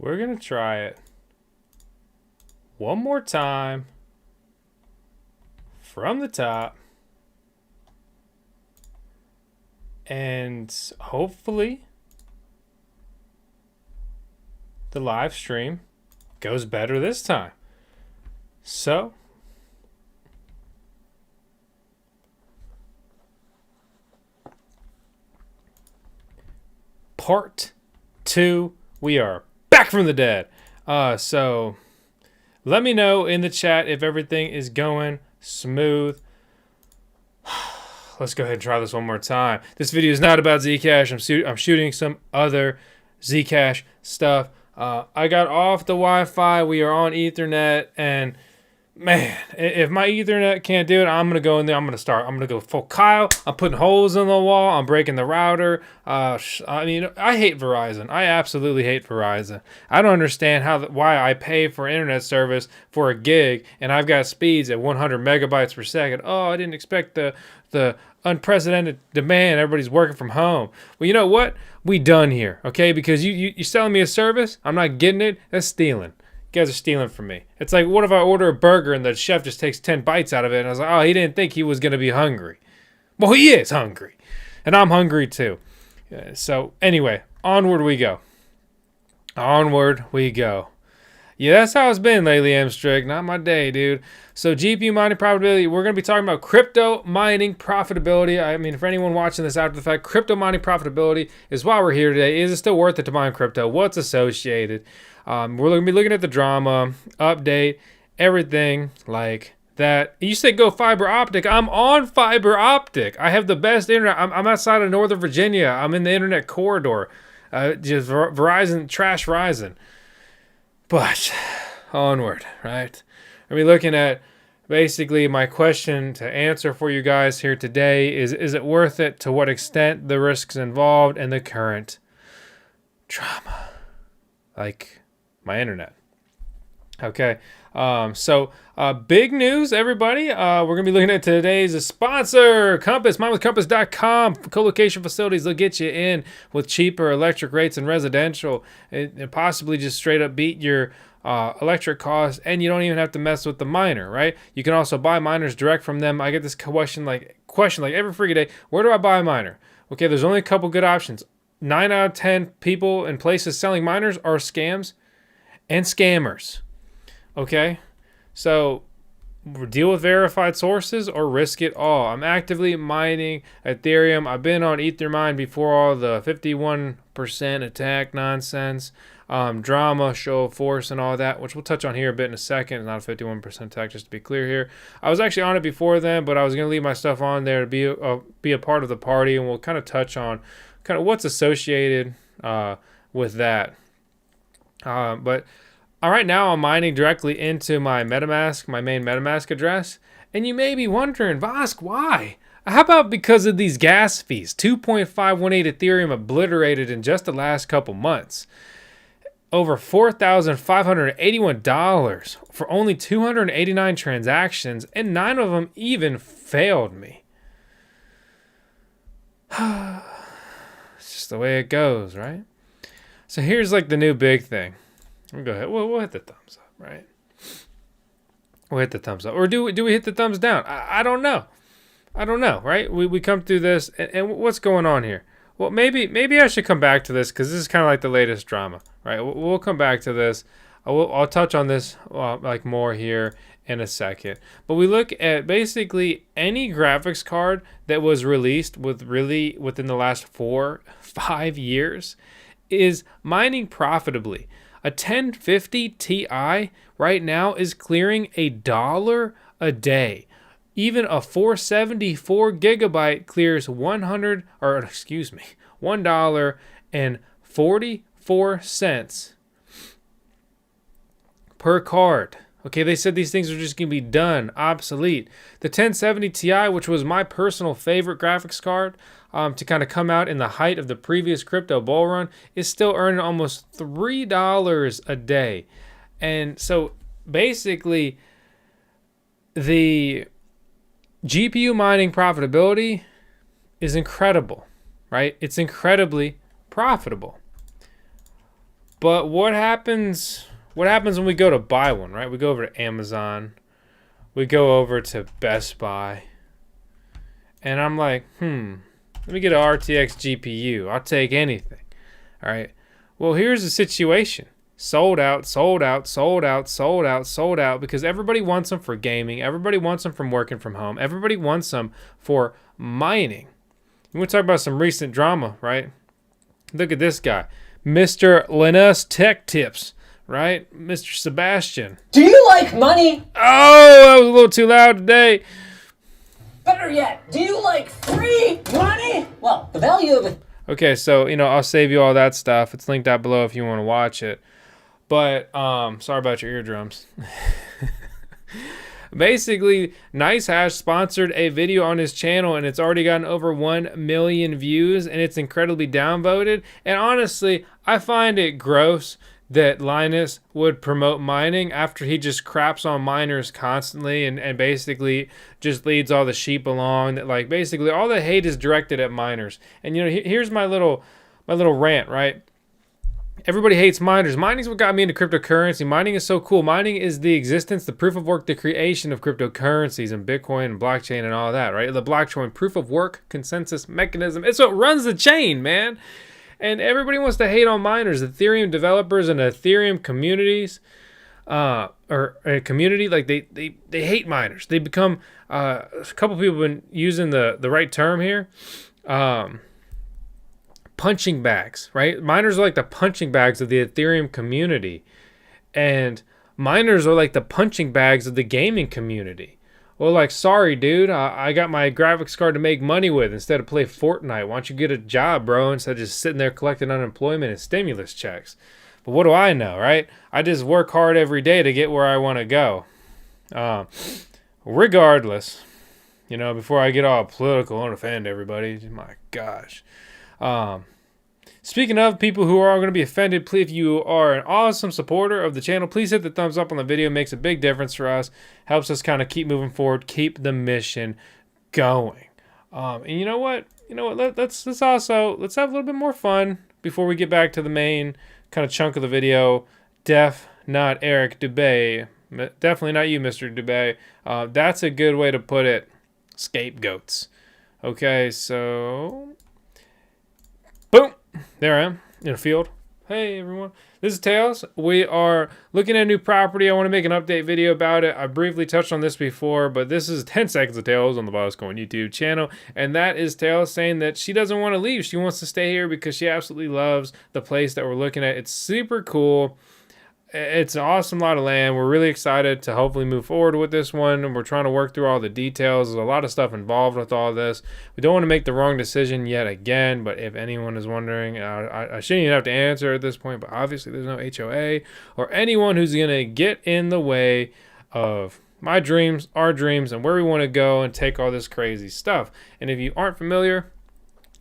we're going to try it one more time from the top. And hopefully the live stream goes better this time. So part 2, we are back from the dead. So let me know in the chat if everything is going smooth. Let's go ahead and try this one more time. This video is not about Zcash. I'm shooting some other Zcash stuff. I got off the Wi-Fi. We are on Ethernet, and man, if my Ethernet can't do it, I'm gonna go in there. I'm gonna go full Kyle. I'm putting holes in the wall. I'm breaking the router. I mean, I hate Verizon. I absolutely hate Verizon. I don't understand why I pay for internet service for a gig and I've got speeds at 100 megabytes per second. Oh, I didn't expect the unprecedented demand. Everybody's working from home. Well, you know what? We done here, okay? Because you're selling me a service. I'm not getting it. That's stealing. You guys are stealing from me. It's like, what if I order a burger and the chef just takes 10 bites out of it? And I was like, oh, he didn't think he was going to be hungry. Well, he is hungry. And I'm hungry too. So anyway, onward we go. Onward we go. Yeah, that's how it's been lately, Mstrick. Not my day, dude. So GPU mining profitability, we're going to be talking about crypto mining profitability. I mean, for anyone watching this after the fact, crypto mining profitability is why we're here today. Is it still worth it to mine crypto? What's associated? We're going to be looking at the drama, update, everything like that. You say go fiber optic. I'm on fiber optic. I have the best internet. I'm outside of Northern Virginia. I'm in the internet corridor. Just Verizon, trash Verizon. But onward, right? I'll be looking at basically my question to answer for you guys here today is it worth it? To what extent? The risks involved and the current drama. Like my internet. Okay. So big news, everybody. We're going to be looking at today's sponsor, Compass. MineWithCompass.com. Co-location facilities will get you in with cheaper electric rates and residential. And possibly just straight up beat your electric costs, and you don't even have to mess with the miner, right? You can also buy miners direct from them. I get this question like every freaking day. Where do I buy a miner? Okay, there's only a couple good options. 9 out of 10 people and places selling miners are scams and scammers. Okay, so deal with verified sources or risk it all. I'm actively mining Ethereum. I've been on Ethermine before all the 51% attack nonsense, drama, show of force, and all that, which we'll touch on here a bit in a second. Not a 51% attack, just to be clear here. I was actually on it before then, but I was going to leave my stuff on there to be a part of the party, and we'll kind of touch on kind of what's associated with that. But right now I'm mining directly into my MetaMask, my main MetaMask address. And you may be wondering, Vosk, why? How about because of these gas fees? 2.518 Ethereum obliterated in just the last couple months. Over $4,581 for only 289 transactions, and 9 of them even failed me. It's just the way it goes, right? So here's like the new big thing. Go ahead. We'll hit the thumbs up, right? We'll hit the thumbs up. Or do we hit the thumbs down? I don't know. I don't know, right? We come through this, and what's going on here? Well, maybe I should come back to this because this is kind of like the latest drama, right? We'll come back to this. I'll touch on this like more here in a second. But we look at basically any graphics card that was released within the last 4-5 years is mining profitably. A 1050 Ti right now is clearing $1 a day. Even a 474 gigabyte clears $1.44 per card. Okay, they said these things are just going to be done, obsolete. The 1070 Ti, which was my personal favorite graphics card to kind of come out in the height of the previous crypto bull run, is still earning almost $3 a day. And so basically, the GPU mining profitability is incredible, right? It's incredibly profitable. But what happens when we go to buy one, right? We go over to Amazon. We go over to Best Buy. And I'm like, let me get an RTX GPU. I'll take anything. All right. Well, here's the situation. Sold out, sold out, sold out, sold out, sold out, because everybody wants them for gaming. Everybody wants them from working from home. Everybody wants them for mining. We're going to talk about some recent drama, right? Look at this guy. Mr. Linus Tech Tips, right? Mr. Sebastian. Do you like money? Oh, that was a little too loud today. Better yet, do you like free money? Well, the value of it. Okay, so, I'll save you all that stuff. It's linked down below if you want to watch it. But, sorry about your eardrums. Basically, NiceHash sponsored a video on his channel, and it's already gotten over 1 million views, and it's incredibly downvoted. And honestly, I find it gross that Linus would promote mining after he just craps on miners constantly and basically just leads all the sheep along. That, like, basically all the hate is directed at miners. And here's my little rant, right? Everybody hates miners. Mining's what got me into cryptocurrency. Mining is so cool. Mining is the existence, the proof of work, the creation of cryptocurrencies and Bitcoin and blockchain and all that, right? The blockchain proof of work consensus mechanism. It's what runs the chain, man. And everybody wants to hate on miners. Ethereum developers and Ethereum communities, or a community, like they hate miners. They become, a couple people have been using the right term here, punching bags, right? Miners are like the punching bags of the Ethereum community. And miners are like the punching bags of the gaming community. Well, like, sorry, dude, I got my graphics card to make money with instead of play Fortnite. Why don't you get a job, bro, instead of just sitting there collecting unemployment and stimulus checks? But what do I know, right? I just work hard every day to get where I want to go. Regardless, before I get all political and offend everybody, my gosh. Speaking of people who are going to be offended, please, if you are an awesome supporter of the channel, please hit the thumbs up on the video. It makes a big difference for us. Helps us kind of keep moving forward, keep the mission going. And you know what? Let's have a little bit more fun before we get back to the main kind of chunk of the video. Not Eric Dubay. Definitely not you, Mr. Dubay. That's a good way to put it. Scapegoats. Okay, so boom. There I am in a field. Hey everyone, this is Tails. We are looking at a new property. I want to make an update video about it. I briefly touched on this before, but this is 10 seconds of Tails on the VoskCoin YouTube channel. And that is Tails saying that she doesn't want to leave. She wants to stay here because she absolutely loves the place that we're looking at. It's super cool. It's an awesome lot of land. We're really excited to hopefully move forward with this one. And we're trying to work through all the details. There's a lot of stuff involved with all this. We don't want to make the wrong decision yet again. But if anyone is wondering, I shouldn't even have to answer at this point. But obviously there's no HOA or anyone who's going to get in the way of my dreams, our dreams, and where we want to go and take all this crazy stuff. And if you aren't familiar,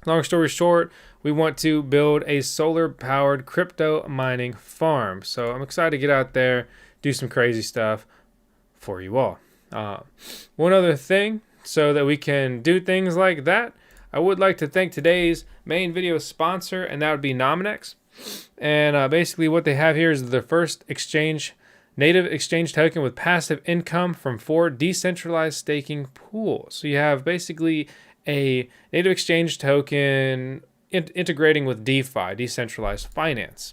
long story short, we want to build a solar-powered crypto mining farm. So I'm excited to get out there, do some crazy stuff for you all. One other thing, so that we can do things like that, I would like to thank today's main video sponsor, and that would be Nominex. And basically what they have here is the first native exchange token with passive income from 4 decentralized staking pools. So you have basically a native exchange token integrating with DeFi, decentralized finance.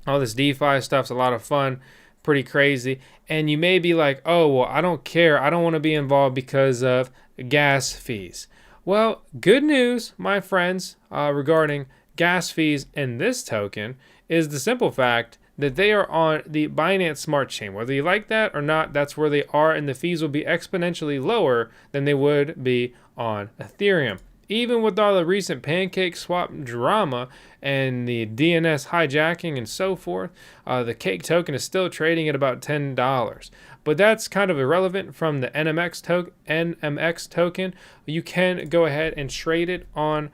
All this DeFi stuff's a lot of fun, pretty crazy. And you may be like, oh, well, I don't care. I don't want to be involved because of gas fees. Well, good news, my friends, regarding gas fees in this token is the simple fact that they are on the Binance Smart Chain. Whether you like that or not, that's where they are, and the fees will be exponentially lower than they would be on Ethereum. Even with all the recent pancake swap drama and the DNS hijacking and so forth, the cake token is still trading at about $10. But that's kind of irrelevant from the NMX token. You can go ahead and trade it on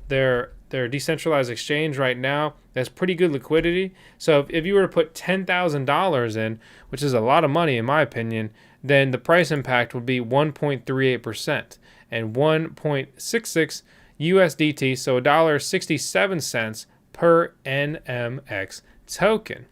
their decentralized exchange right now. That's pretty good liquidity. So if you were to put $10,000 in, which is a lot of money in my opinion, then the price impact would be 1.38%. And 1.66 USDT, so $1.67 per NMX token.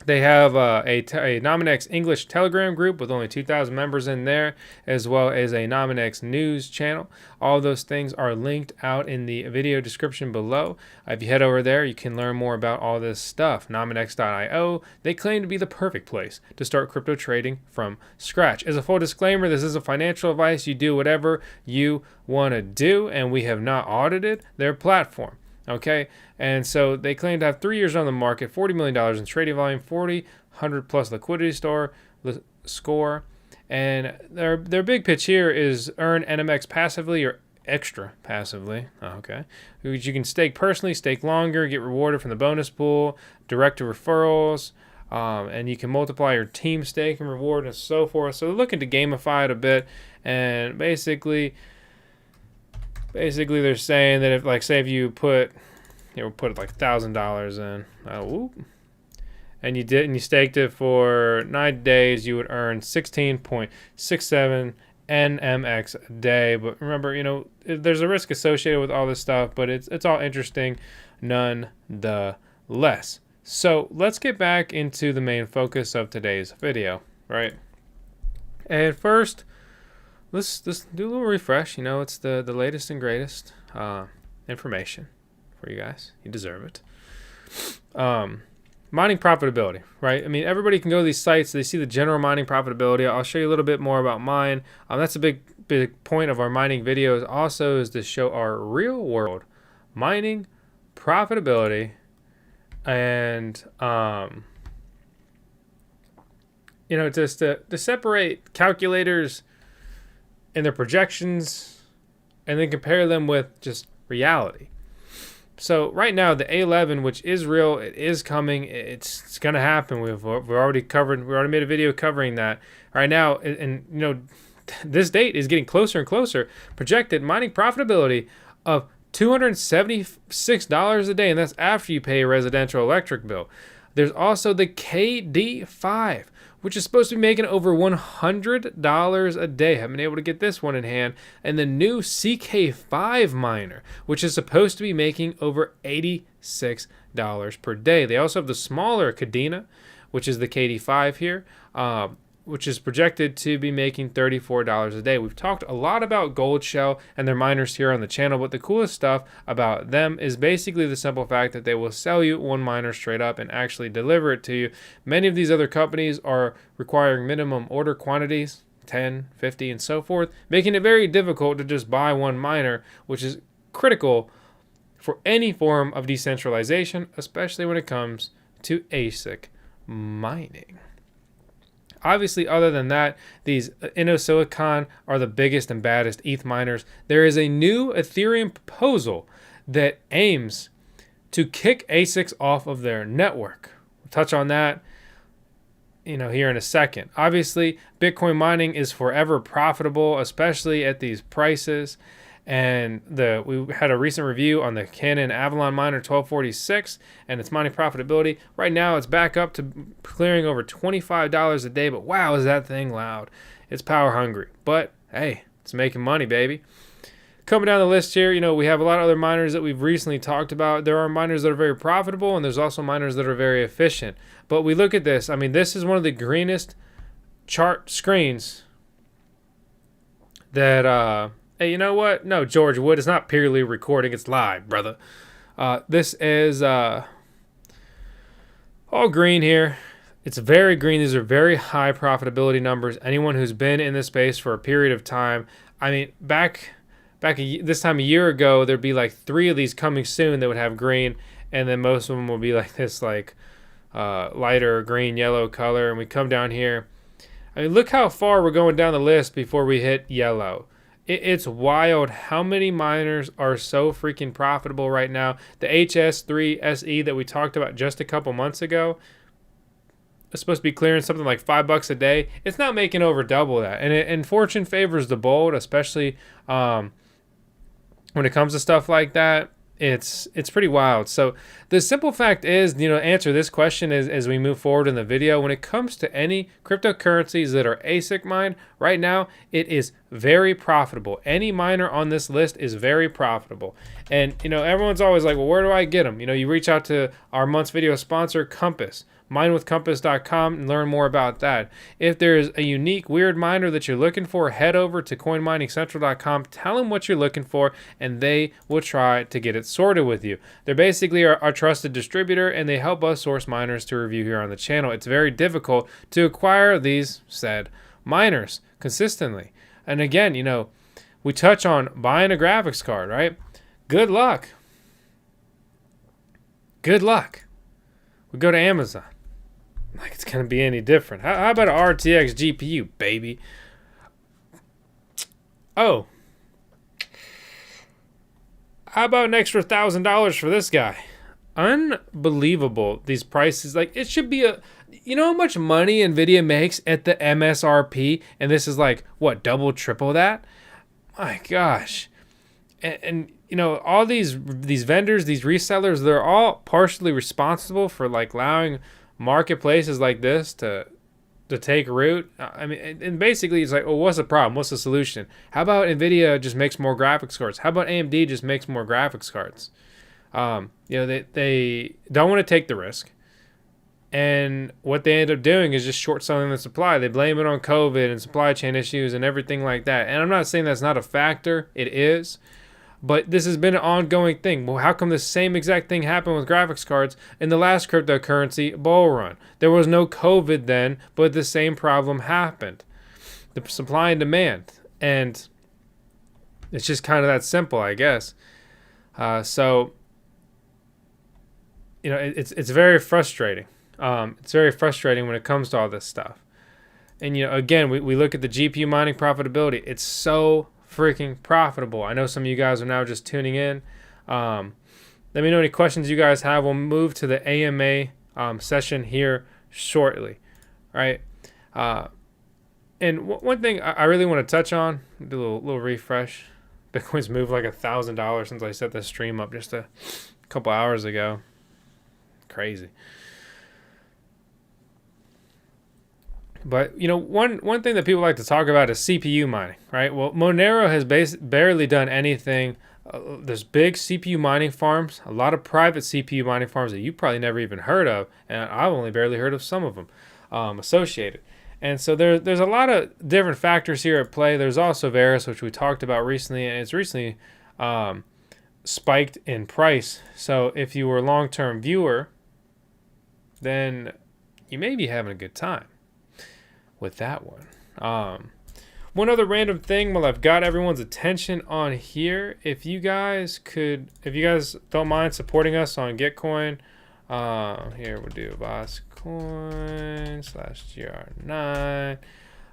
They have a Nominex English Telegram group with only 2,000 members in there, as well as a Nominex news channel. All those things are linked out in the video description below. If you head over there, you can learn more about all this stuff. Nominex.io, they claim to be the perfect place to start crypto trading from scratch. As a full disclaimer, this isn't financial advice. You do whatever you want to do, and we have not audited their platform. Okay, and so they claim to have 3 years on the market, $40 million in trading volume, 100 plus liquidity score, and their big pitch here is earn NMX passively or extra passively. Okay, which you can stake personally, stake longer, get rewarded from the bonus pool, direct to referrals, and you can multiply your team stake and reward and so forth. So they're looking to gamify it a bit, and basically they're saying that if, like, say if you put like $1,000 in, and you staked it for 9 days, you would earn 16.67 NMX a day. But remember, there's a risk associated with all this stuff, but it's all interesting nonetheless. So let's get back into the main focus of today's video, right? And first, let's do a little refresh. It's the latest and greatest information for you guys. You deserve it. Mining profitability, right? I mean, everybody can go to these sites. They see the general mining profitability. I'll show you a little bit more about mine. That's a big point of our mining videos also, is to show our real world mining profitability and just to separate calculators and their projections and then compare them with just reality. So right now, the A11, which is real, it is coming, it's going to happen. We've already made a video covering that. Right now, and this date is getting closer and closer. Projected mining profitability of $276 a day, and that's after you pay a residential electric bill. There's also the KD5, which is supposed to be making over $100 a day. Haven't been able to get this one in hand. And the new CK5 miner, which is supposed to be making over $86 per day. They also have the smaller Cardano, which is the KD5 here, which is projected to be making $34 a day. We've talked a lot about Gold Shell and their miners here on the channel, but the coolest stuff about them is basically the simple fact that they will sell you one miner straight up and actually deliver it to you. Many of these other companies are requiring minimum order quantities, 10, 50, and so forth, making it very difficult to just buy one miner, which is critical for any form of decentralization, especially when it comes to ASIC mining. Obviously, other than that, these InnoSilicon are the biggest and baddest ETH miners. There is a new Ethereum proposal that aims to kick ASICs off of their network. We'll touch on that, here in a second. Obviously, Bitcoin mining is forever profitable, especially at these prices. And we had a recent review on the Canon Avalon Miner 1246 and its mining profitability. Right now, it's back up to clearing over $25 a day. But wow, is that thing loud. It's power hungry. But hey, it's making money, baby. Coming down the list here, we have a lot of other miners that we've recently talked about. There are miners that are very profitable, and there's also miners that are very efficient. But we look at this. I mean, this is one of the greenest chart screens that... Hey, you know what? No, George Wood, it's not purely recording. It's live, brother. This is all green here. It's very green. These are very high profitability numbers. Anyone who's been in this space for a period of time, I mean, back this time a year ago, there'd be like 3 of these coming soon that would have green, and then most of them will be like this, lighter green, yellow color. And we come down here. I mean, look how far we're going down the list before we hit yellow. It's wild how many miners are so freaking profitable right now. The HS3 SE that we talked about just a couple months ago is supposed to be clearing something like $5 a day. It's not making over double that. And fortune favors the bold, especially when it comes to stuff like that. It's pretty wild. So the simple fact is, answer this question as we move forward in the video. When it comes to any cryptocurrencies that are ASIC mined right now, it is very profitable. Any miner on this list is very profitable. And everyone's always like, well, where do I get them? You reach out to our month's video sponsor, Compass. Minewithcompass.com and learn more about that. If there's a unique weird miner that you're looking for, head over to coinminingcentral.com, tell them what you're looking for, and they will try to get it sorted with you. They're basically our trusted distributor, and they help us source miners to review here on the channel. It's very difficult to acquire these said miners consistently. And again, we touch on buying a graphics card, right? Good luck. Good luck. We go to Amazon. Like it's going to be any different. How about an RTX GPU, baby? Oh. How about an extra $1,000 for this guy? Unbelievable, these prices. Like, it should be a... You know how much money NVIDIA makes at the MSRP? And this is like, what, double, triple that? My gosh. And all these vendors, these resellers, they're all partially responsible for, like, allowing marketplaces like this to take root. I mean, and basically it's like, well, what's the problem? What's the solution? How about NVIDIA just makes more graphics cards? How about AMD just makes more graphics cards? They don't want to take the risk. And what they end up doing is just short selling the supply. They blame it on COVID and supply chain issues and everything like that. And I'm not saying that's not a factor. It is. But this has been an ongoing thing. Well, how come the same exact thing happened with graphics cards in the last cryptocurrency bull run? There was no COVID then, but the same problem happened. The supply and demand. And it's just kind of that simple, I guess. It's very frustrating. It's very frustrating when it comes to all this stuff. And, again, we look at the GPU mining profitability. It's so freaking profitable. I know some of you guys are now just tuning in. Let me know any questions you guys have. We'll move to the AMA session here shortly. All right. And one thing I really want to touch on, do a little refresh. Bitcoin's moved like $1,000 since I set this stream up just a couple hours ago. Crazy. But, one thing that people like to talk about is CPU mining, right? Well, Monero has barely done anything. There's big CPU mining farms, a lot of private CPU mining farms that you probably never even heard of, and I've only barely heard of some of them associated. And so there's a lot of different factors here at play. There's also Verus, which we talked about recently, and it's recently spiked in price. So if you were a long-term viewer, then you may be having a good time with that one. One other random thing while I've got everyone's attention on here, if you guys don't mind supporting us on Gitcoin, here we'll do VoskCoin /GR9.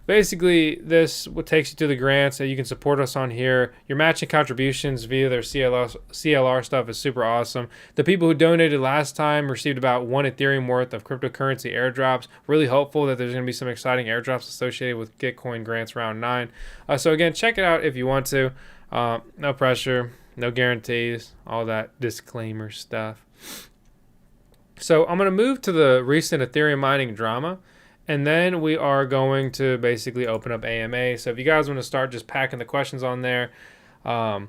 Basically, this takes you to the grants that you can support us on here. Your matching contributions via their CLR stuff is super awesome. The people who donated last time received about 1 Ethereum worth of cryptocurrency airdrops. Really hopeful that there's going to be some exciting airdrops associated with Gitcoin grants round 9. So again, check it out if you want to. No pressure, no guarantees, all that disclaimer stuff. So I'm going to move to the recent Ethereum mining drama. And then we are going to basically open up AMA. So if you guys want to start just packing the questions on there, I'll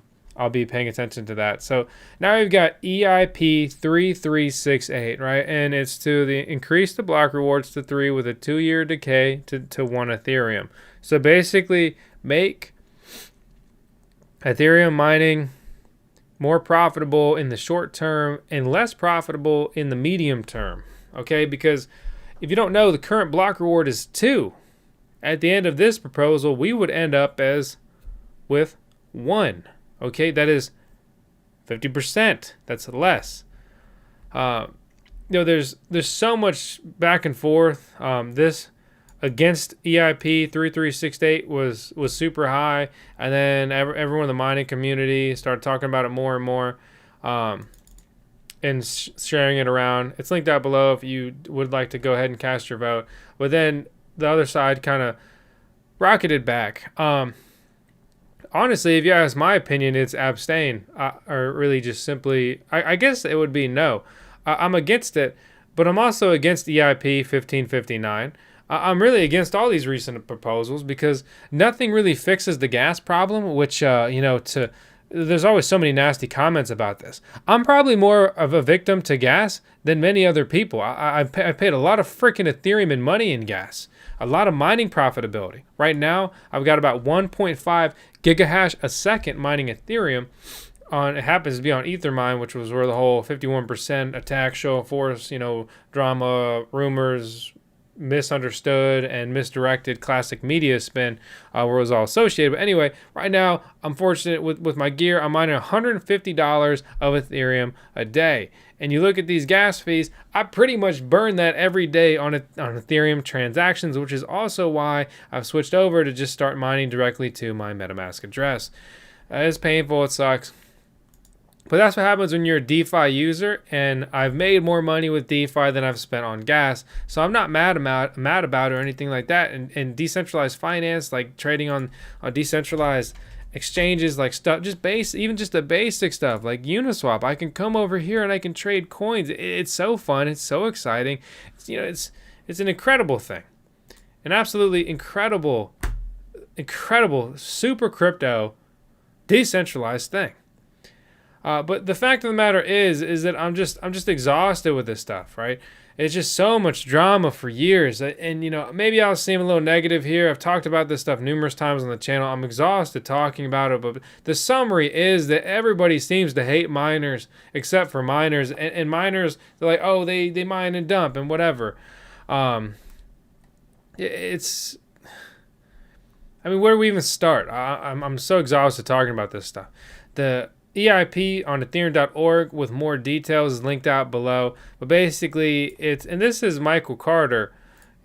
be paying attention to that. So now we've got EIP 3368, right? And it's to increase the block rewards to 3 with a 2-year decay to 1 Ethereum. So basically make Ethereum mining more profitable in the short term and less profitable in the medium term, okay? Because if you don't know, the current block reward is 2. At the end of this proposal, we would end up with 1. Okay, that is 50%. That's less. There's so much back and forth. This against EIP 3368 was super high, and then everyone in the mining community started talking about it more and more. And sharing it around. It's linked out below if you would like to go ahead and cast your vote. But then the other side kind of rocketed back. honestly, if you ask my opinion, it's abstain, or really just simply, I guess it would be no. I'm against it, but I'm also against EIP 1559. I'm really against all these recent proposals because nothing really fixes the gas problem, which, there's always so many nasty comments about this. I'm probably more of a victim to gas than many other people. I've paid a lot of freaking Ethereum and money in gas, a lot of mining profitability. Right now, I've got about 1.5 gigahash a second mining Ethereum. It happens to be on Ethermine, which was where the whole 51% attack, show of force, drama, rumors, misunderstood and misdirected classic media spin where it was all associated. But anyway, right now I'm fortunate with my gear. I'm mining $150 of Ethereum a day. And you look at these gas fees, I pretty much burn that every day on Ethereum transactions, which is also why I've switched over to just start mining directly to my MetaMask address. It's painful, it sucks. But that's what happens when you're a DeFi user, and I've made more money with DeFi than I've spent on gas. So I'm not mad about it or anything like that. And decentralized finance, like trading on decentralized exchanges, like stuff, even just the basic stuff like Uniswap. I can come over here and I can trade coins. It's so fun. It's so exciting. It's an incredible thing, an absolutely incredible, super crypto, decentralized thing. But the fact of the matter is that I'm just exhausted with this stuff, right? It's just so much drama for years. And, maybe I'll seem a little negative here. I've talked about this stuff numerous times on the channel. I'm exhausted talking about it. But the summary is that everybody seems to hate miners except for miners. And miners, they're like, oh, they mine and dump and whatever. Where do we even start? I'm so exhausted talking about this stuff. The EIP on ethereum.org with more details is linked out below. But basically, and this is Michael Carter.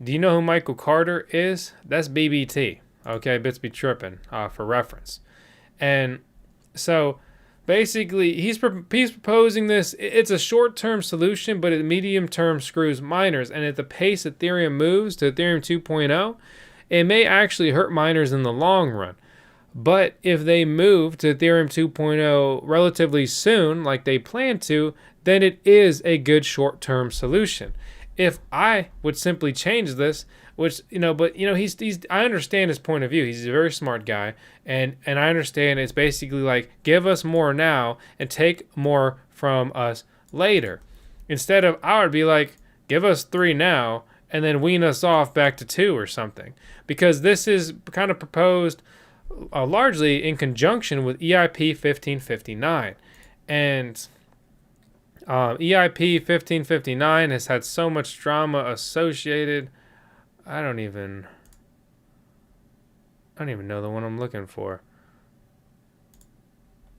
Do you know who Michael Carter is? That's BBT. Okay, Bits Be Trippin' for reference. And so basically, he's proposing this. It's a short-term solution, but a medium-term screws miners. And at the pace Ethereum moves to Ethereum 2.0, it may actually hurt miners in the long run. But if they move to Ethereum 2.0 relatively soon, like they plan to, then it is a good short-term solution. If I would simply change this, he's I understand his point of view. He's a very smart guy, and I understand it's basically like give us more now and take more from us later. Instead of, I would be like, give us 3 now and then wean us off back to 2 or something, because this is kind of proposed largely in conjunction with EIP 1559. And EIP 1559 has had so much drama associated. I don't even know the one I'm looking for.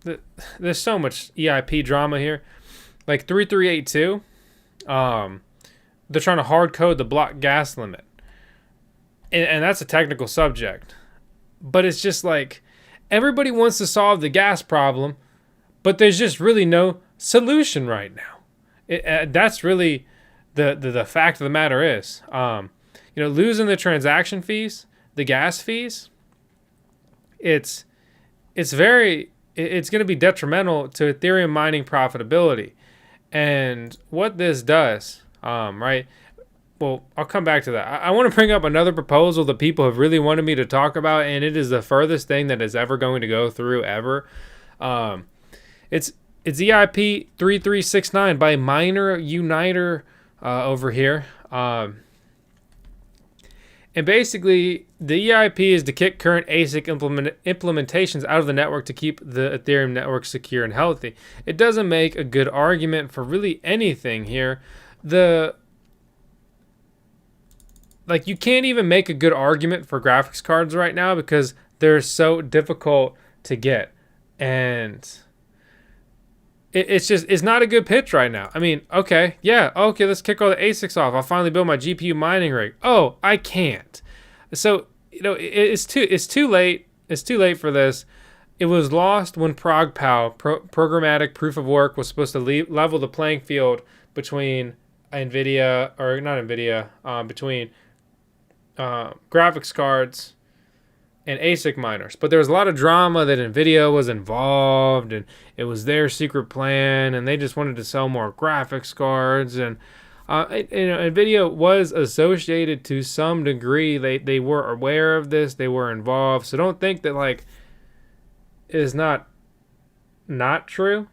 There's so much EIP drama here. Like 3382, they're trying to hard code the block gas limit. And that's a technical subject. But it's just like everybody wants to solve the gas problem, but there's just really no solution right now. That's really the fact of the matter is, losing the transaction fees, the gas fees, it's going to be detrimental to Ethereum mining profitability. And what this does, right? Well, I'll come back to that. I want to bring up another proposal that people have really wanted me to talk about, and it is the furthest thing that is ever going to go through ever. It's EIP 3369 by Miner Uniter over here. And basically, the EIP is to kick current ASIC implementations out of the network to keep the Ethereum network secure and healthy. It doesn't make a good argument for really anything here. You can't even make a good argument for graphics cards right now because they're so difficult to get. And it's not a good pitch right now. I mean, okay, let's kick all the ASICs off. I'll finally build my GPU mining rig. Oh, I can't. So, it's too late. It's too late for this. It was lost when ProgPow, programmatic proof of work, was supposed to level the playing field between between graphics cards and ASIC miners. But there was a lot of drama that NVIDIA was involved and it was their secret plan and they just wanted to sell more graphics cards. And NVIDIA was associated to some degree. They were aware of this. They were involved. So don't think that like it is not true,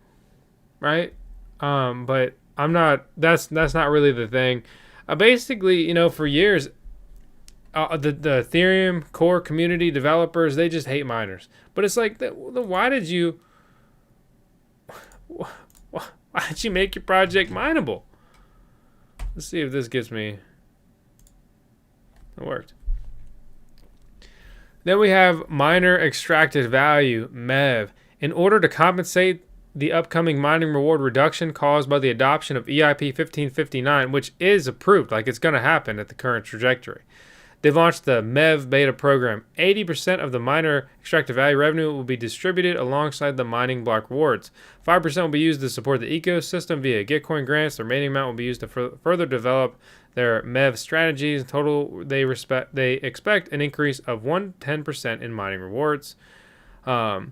right? But I'm not. That's not really the thing. Basically, for years, the Ethereum core community developers, they just hate miners. But it's like, why did you make your project mineable? Let's see if this gets me. It worked. Then we have miner extracted value, MEV. In order to compensate the upcoming mining reward reduction caused by the adoption of EIP 1559, which is approved, like it's going to happen at the current trajectory. They launched the MEV beta program. 80% of the miner extracted value revenue will be distributed alongside the mining block rewards. 5% will be used to support the ecosystem via Gitcoin grants. The remaining amount will be used to further develop their MEV strategies. In total, they expect an increase of 110% in mining rewards. A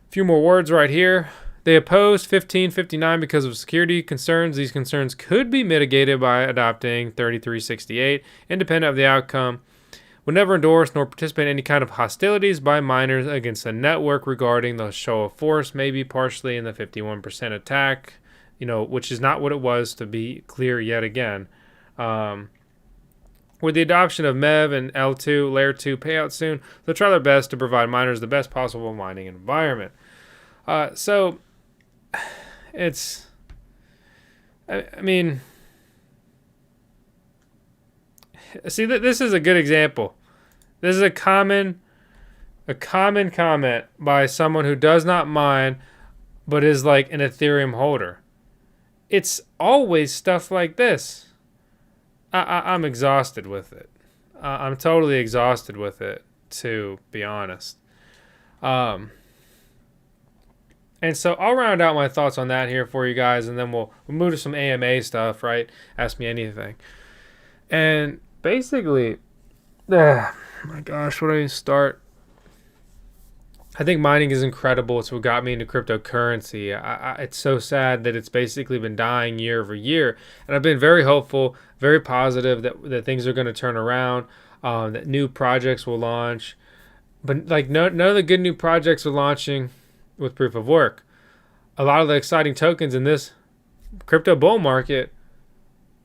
few more words right here. They opposed 1559 because of security concerns. These concerns could be mitigated by adopting 3368, independent of the outcome. Would never endorse nor participate in any kind of hostilities by miners against the network regarding the show of force, maybe partially in the 51% attack, which is not what it was, to be clear yet again. With the adoption of MEV and L2, Layer 2 payout soon, they'll try their best to provide miners the best possible mining environment. So it's, I mean, see that this is a good example. This is a common comment by someone who does not mine, but is like an Ethereum holder. It's always stuff like this. I'm exhausted with it. I'm totally exhausted with it, to be honest. And so I'll round out my thoughts on that here for you guys, and then we'll move to some AMA stuff, right? Ask me anything. And basically, my gosh, where do I start? I think mining is incredible. It's what got me into cryptocurrency. It's so sad that it's basically been dying year over year. And I've been very hopeful, very positive that things are going to turn around, that new projects will launch. But like none of the good new projects are launching with proof of work. A lot of the exciting tokens in this crypto bull market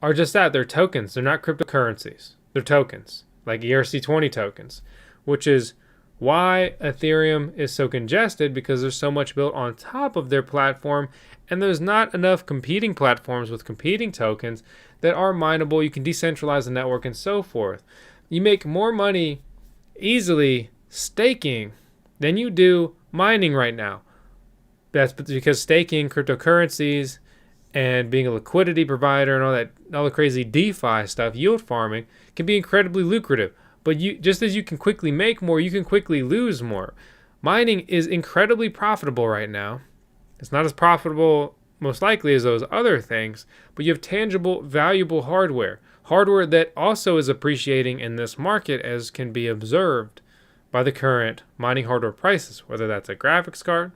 are just that. They're tokens. They're not cryptocurrencies. They're tokens, like ERC20 tokens, which is why Ethereum is so congested, because there's so much built on top of their platform, and there's not enough competing platforms with competing tokens that are mineable. You can decentralize the network and so forth. You make more money easily staking than you do mining right now. That's because staking cryptocurrencies and being a liquidity provider and all the crazy DeFi stuff, yield farming, can be incredibly lucrative. But just as you can quickly make more, you can quickly lose more. Mining is incredibly profitable right now. It's not as profitable, most likely, as those other things, but you have tangible, valuable hardware that also is appreciating in this market, as can be observed by the current mining hardware prices, whether that's a graphics card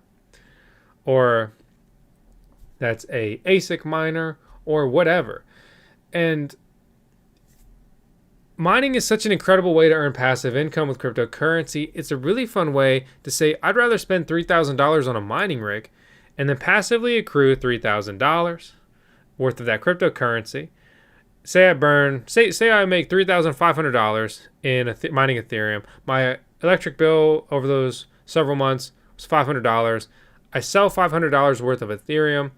or that's a ASIC miner or whatever. And mining is such an incredible way to earn passive income with cryptocurrency. It's a really fun way to say, I'd rather spend $3,000 on a mining rig and then passively accrue $3,000 worth of that cryptocurrency. Say I make $3,500 in mining Ethereum. My electric bill over those several months was $500. I sell $500 worth of Ethereum,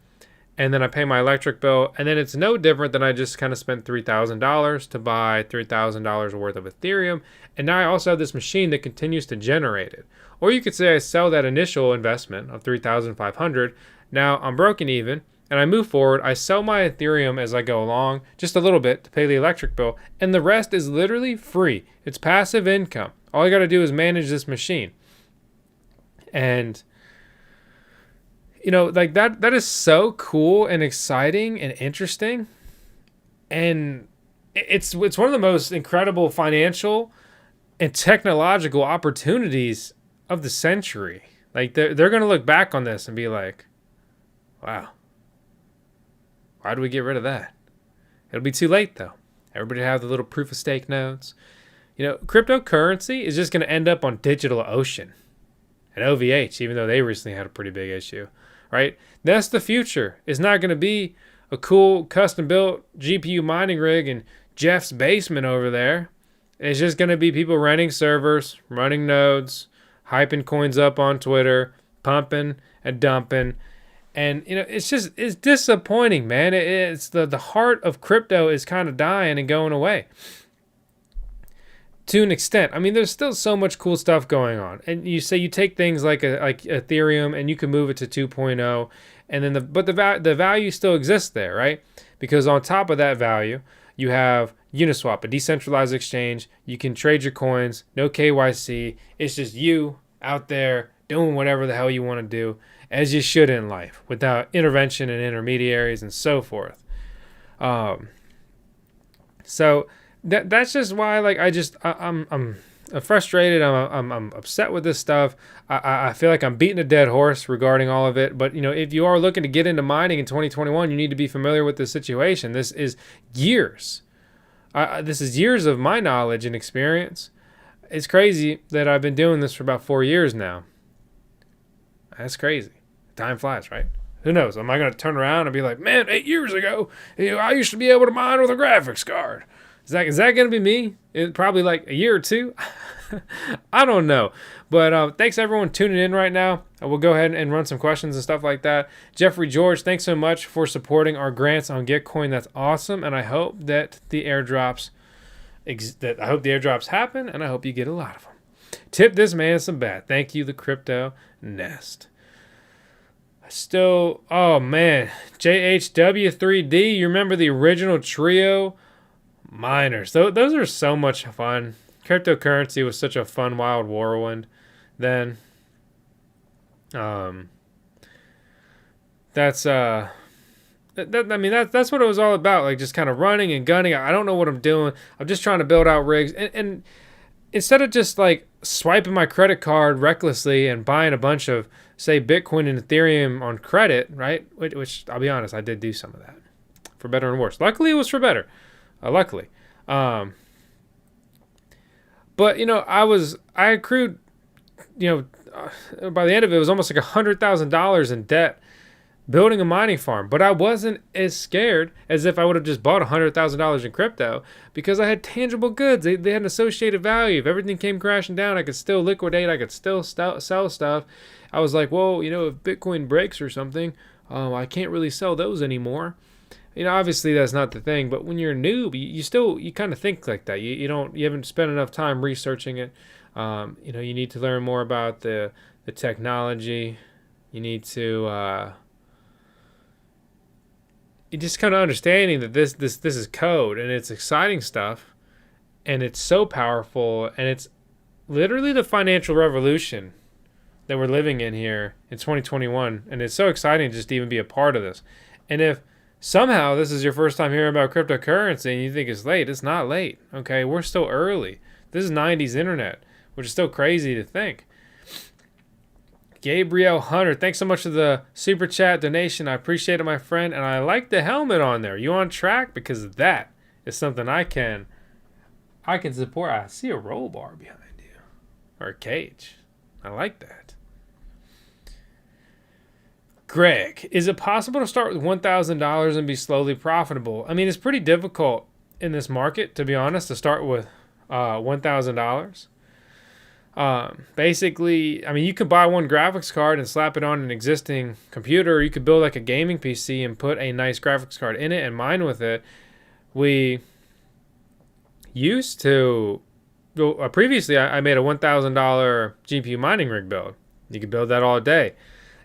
and then I pay my electric bill, and then it's no different than I just kind of spent $3,000 to buy $3,000 worth of Ethereum, and now I also have this machine that continues to generate it. Or you could say I sell that initial investment of $3,500. Now I'm broken even, and I move forward. I sell my Ethereum as I go along, just a little bit to pay the electric bill, and the rest is literally free. It's passive income. All I got to do is manage this machine. And like that is so cool and exciting and interesting. And it's one of the most incredible financial and technological opportunities of the century. Like they're going to look back on this and be like, wow, why did we get rid of that? It'll be too late though. Everybody have the little proof of stake nodes. You know, cryptocurrency is just going to end up on DigitalOcean and OVH, even though they recently had a pretty big issue, right? That's the future. It's not going to be a cool custom built GPU mining rig in Jeff's basement over there. It's just going to be people renting servers, running nodes, hyping coins up on Twitter, pumping and dumping. And, you know, it's disappointing, man. It's the heart of crypto is kind of dying and going away to an extent. I mean, there's still so much cool stuff going on. And you say you take things like Ethereum and you can move it to 2.0, and then the value still exists there, right? Because on top of that value, you have Uniswap, a decentralized exchange. You can trade your coins, no KYC. It's just you out there doing whatever the hell you want to do, as you should in life, without intervention and intermediaries and so forth. So that's just why, like, I'm frustrated. I'm upset with this stuff. I feel like I'm beating a dead horse regarding all of it. But, you know, if you are looking to get into mining in 2021, you need to be familiar with the situation. This is years. This is years of my knowledge and experience. It's crazy that I've been doing this for about 4 years now. That's crazy. Time flies, right? Who knows? Am I going to turn around and be like, man, 8 years ago, you know, I used to be able to mine with a graphics card. Is that going to be me? Probably like a year or two. I don't know. But thanks everyone tuning in right now. We'll go ahead and run some questions and stuff like that. Jeffrey George, thanks so much for supporting our grants on Gitcoin. That's awesome. And I hope that the airdrops happen, and I hope you get a lot of them. Tip this man some bat. Thank you, the Crypto Nest. Still, oh man, JHW3D, you remember the original trio miners? Those are so much fun. Cryptocurrency was such a fun, wild whirlwind then. That's what it was all about. Like, just kind of running and gunning. I don't know what I'm doing. I'm just trying to build out rigs, and instead of just like swiping my credit card recklessly and buying a bunch of, say, Bitcoin and Ethereum on credit, right? Which I'll be honest, I did do some of that, for better and worse. Luckily, it was for better. Luckily. But, you know, I accrued, you know, by the end of it was almost like $100,000 in debt building a mining farm. But I wasn't as scared as if I would have just bought $100,000 in crypto, because I had tangible goods. They had an associated value. If everything came crashing down, I could still liquidate. I could still sell stuff. I was like, well, you know, if Bitcoin breaks or something, I can't really sell those anymore. You know, obviously that's not the thing, but when you're a noob, you kind of think like that. You haven't spent enough time researching it. You know, you need to learn more about the technology. You need to you just kind of understanding that this is code, and it's exciting stuff, and it's so powerful, and it's literally the financial revolution that we're living in here in 2021, and it's so exciting just to even be a part of this. And if somehow this is your first time hearing about cryptocurrency and you think it's late, it's not late. Okay, we're still early. This is 90s internet, which is still crazy to think. Gabriel Hunter, thanks so much for the super chat donation. I appreciate it, my friend, and I like the helmet on there. You on track? Because that is something I can support. I see a roll bar behind you, or a cage. I like that. Greg, is it possible to start with $1,000 and be slowly profitable? I mean, it's pretty difficult in this market, to be honest, to start with $1,000. Basically, I mean, you could buy one graphics card and slap it on an existing computer, or you could build like a gaming PC and put a nice graphics card in it and mine with it. We used to, previously I made a $1,000 GPU mining rig build. You could build that all day.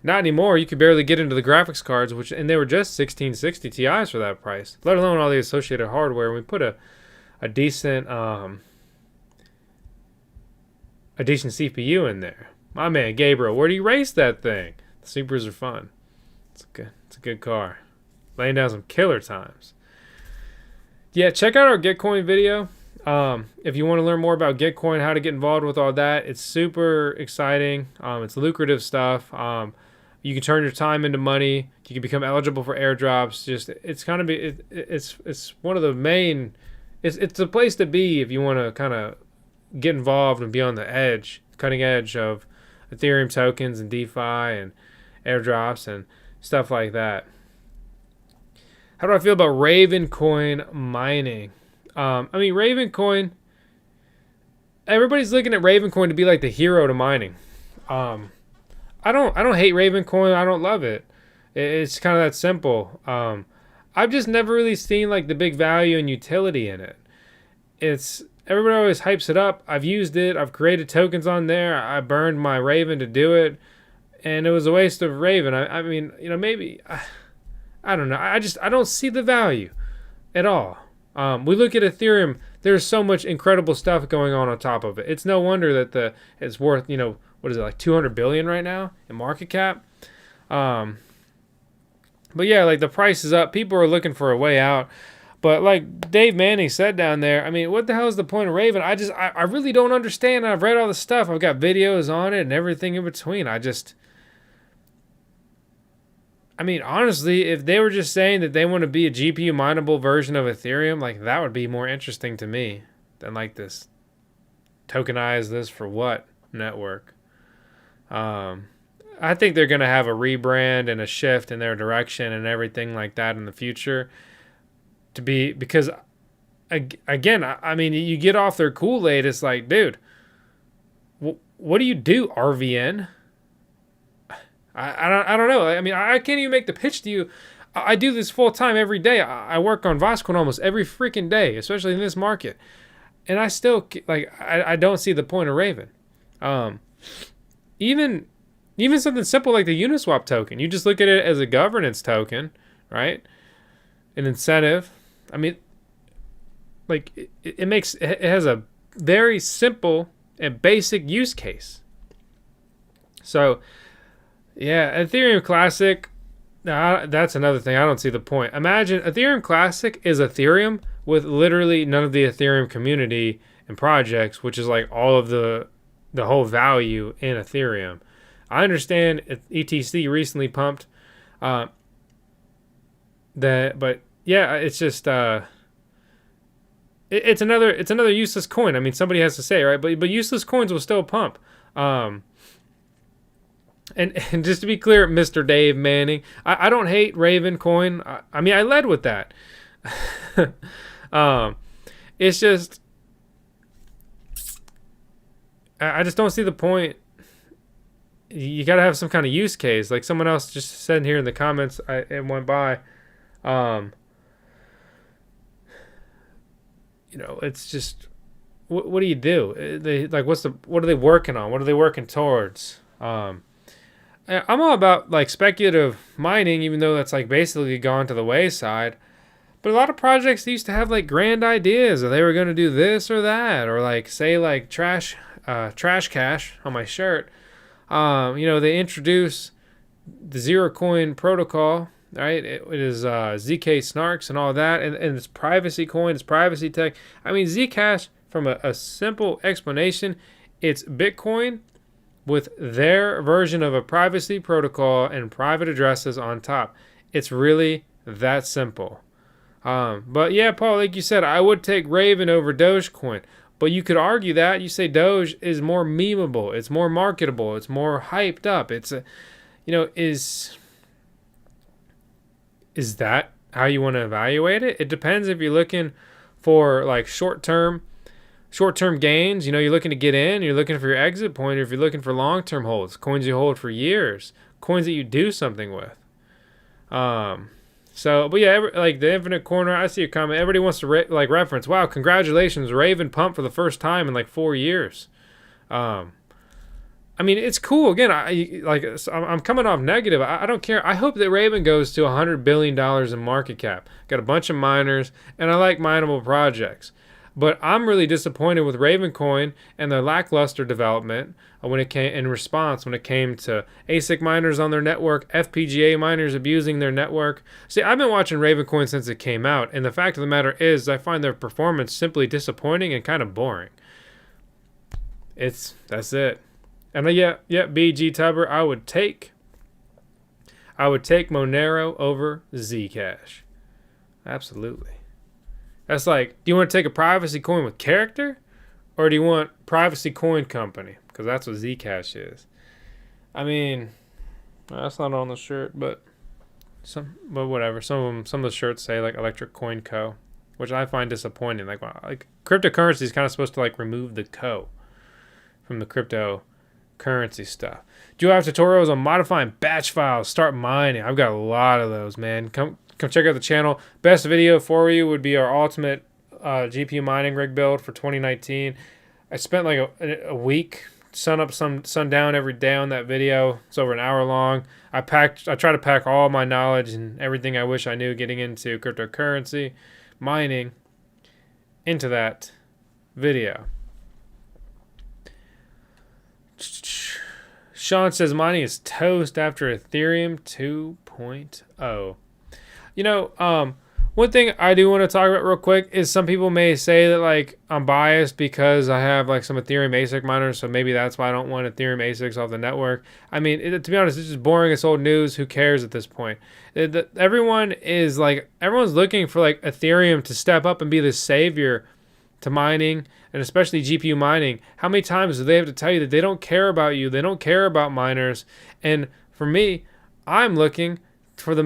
Not anymore. You could barely get into the graphics cards, and they were just 1660 Ti's for that price, let alone all the associated hardware. We put a decent CPU in there. My man Gabriel, where do you race that thing? The Supers are fun. It's a good car. Laying down some killer times. Yeah, check out our Gitcoin video. If you want to learn more about Gitcoin, how to get involved with all that, it's super exciting. It's lucrative stuff. You can turn your time into money. You can become eligible for airdrops. It's one of the main. It's a place to be if you want to kind of get involved and be on the edge, cutting edge of Ethereum tokens and DeFi and airdrops and stuff like that. How do I feel about Ravencoin mining? Ravencoin. Everybody's looking at Ravencoin to be like the hero to mining. I don't hate Ravencoin. I don't love it. It's kind of that simple. I've just never really seen like the big value and utility in it. Everybody always hypes it up. I've used it. I've created tokens on there. I burned my Raven to do it, and it was a waste of Raven. Maybe I don't know. I don't see the value at all. We look at Ethereum. There's so much incredible stuff going on top of it. It's no wonder that it's worth, what is it, like 200 billion right now in market cap. But yeah, like the price is up. People are looking for a way out. But like Dave Manning said down there, what the hell is the point of Raven? I really don't understand. I've read all the stuff. I've got videos on it and everything in between. Honestly, if they were just saying that they want to be a GPU mineable version of Ethereum, like that would be more interesting to me than like this tokenize this for what network. I think they're going to have a rebrand and a shift in their direction and everything like that in the future. Because again, you get off their Kool-Aid, it's like, dude, what do you do, RVN? I don't know. I can't even make the pitch to you. I do this full time every day. I work on VoskCoin almost every freaking day, especially in this market. And I still, I don't see the point of Raven. Even something simple like the Uniswap token. You just look at it as a governance token, right? An incentive. It has a very simple and basic use case. So, yeah, Ethereum Classic, that's another thing. I don't see the point. Imagine Ethereum Classic is Ethereum with literally none of the Ethereum community and projects, which is like all of the whole value in Ethereum. I understand ETC recently pumped but yeah, it's just it's another useless coin. Somebody has to say, right? But useless coins will still pump. And just to be clear, Mr. Dave Manning, I don't hate Ravencoin. I led with that. It's just I just don't see the point. You got to have some kind of use case. Like someone else just said here in the comments, it went by. It's just what do you do? What are they working on? What are they working towards? I'm all about like speculative mining, even though that's like basically gone to the wayside. But a lot of projects used to have like grand ideas, or they were going to do this or that, or like say like trash cash on my shirt. They introduce the zero coin protocol, right? It is ZK snarks and all that, and it's privacy coin, it's privacy tech. Zcash, from a simple explanation, it's Bitcoin with their version of a privacy protocol and private addresses on top. It's really that simple. But yeah, Paul, like you said, I would take Raven over Dogecoin. But you could argue that. You say Doge is more memeable. It's more marketable. It's more hyped up. Is that how you want to evaluate it? It depends if you're looking for like short-term gains. You're looking to get in. You're looking for your exit point. Or if you're looking for long-term holds, coins you hold for years, coins that you do something with. But yeah, like the Infinite Corner, I see a comment. Everybody wants to reference. Wow, congratulations, Raven pumped for the first time in like 4 years. It's cool. Again, I'm coming off negative. I don't care. I hope that Raven goes to $100 billion in market cap. Got a bunch of miners, and I like mineable projects. But I'm really disappointed with Ravencoin and their lackluster development when it came in response when it came to ASIC miners on their network, FPGA miners abusing their network. See, I've been watching Ravencoin since it came out, and the fact of the matter is I find their performance simply disappointing and kind of boring. That's it. And BG Tubber, I would take Monero over Zcash. Absolutely. That's like, do you want to take a privacy coin with character, or do you want privacy coin company? Because that's what Zcash is. I mean, that's not on the shirt, but whatever. Some of the shirts say like Electric Coin Co., which I find disappointing. Like cryptocurrency is kind of supposed to like remove the co from the cryptocurrency stuff. Do you have tutorials on modifying batch files? Start mining. I've got a lot of those, man. Come check out the channel. Best video for you would be our ultimate GPU mining rig build for 2019. I spent like a week, sun up, sundown every day on that video. It's over an hour long. I try to pack all my knowledge and everything I wish I knew getting into cryptocurrency mining into that video. Sean says mining is toast after Ethereum 2.0. You know, one thing I do want to talk about real quick is some people may say that like I'm biased because I have like some Ethereum ASIC miners, so maybe that's why I don't want Ethereum ASICs off the network. I mean, to be honest, it's just boring. It's old news. Who cares at this point? Everyone's looking for like Ethereum to step up and be the savior to mining, and especially GPU mining. How many times do they have to tell you that they don't care about you? They don't care about miners. And for me, I'm looking for the